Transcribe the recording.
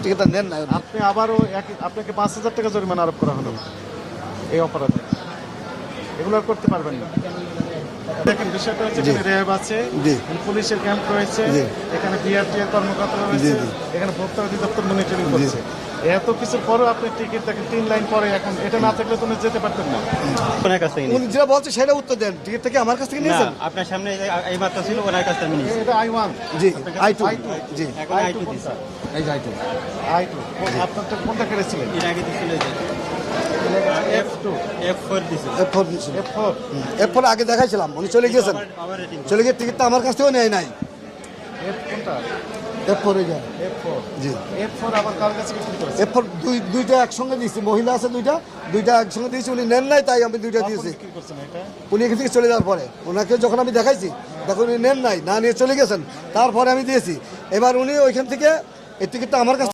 টিকিটটা নেন না। আপনি আবারও আপনাকে 5,000 টাকা জরিমানা আরোপ করা হলো এই অপরাধে। এগুলো আর করতে পারবেন না। দেখেন বিষয়টা হচ্ছে এখানে র্যাব আছে, পুলিশের ক্যাম্প রয়েছে, এখানে বিআরটিএ কর্মকর্তা রয়েছে, এখানে ভোক্তা অধিদপ্তর মনিটরিং করছে। এত কিছুর পরেও আপনি টিকিট দেখেন 3 লাইন পরে, এখন এটা না থাকলে তুমি যেতে পারতেন না। ওনার কাছ থেকে উনি যেটা বলছে সেটা উত্তর দেন। টিকিটটা কি আমার কাছ থেকে নিয়েছেন? আপনার সামনে এই মাত্র ছিল, ওনার কাছ থেকে নিয়েছি। এটা I1 জি I2 জি এখন I2 দিছি। এই যে I2 আপনার তো কোনটা কেটেছিলেন? এর আগে দিছিল যে F2 F4 দিছিল। F4 দিয়েছিল। F4 F4 আগে দেখাইছিলাম, উনি চলে গিয়েছেন। আবার রেটিং চলে গিয়ে টিকিটটা আমার কাছ থেকেও নেয় নাই। F কোনটা? F4 এই যে F4 জি F4 আবার কার কাছে বিক্রি করেছে? F4 দুইটা একসঙ্গে দিয়েছি, মহিলা আছে দুইটা একসঙ্গে দিয়েছি, উনি নেন নাই তাই আমি দুইটা দিয়েছি। বিক্রি করছেন এটা? উনি এখান থেকে চলে যাওয়ার পরে ওনাকে যখন আমি দেখাইছি তখন উনি নেন নাই, না নিয়ে চলে গেছেন, তারপরে আমি দিয়েছি। এবার উনি ওইখান থেকে এই টিকিটটা আমার কাছে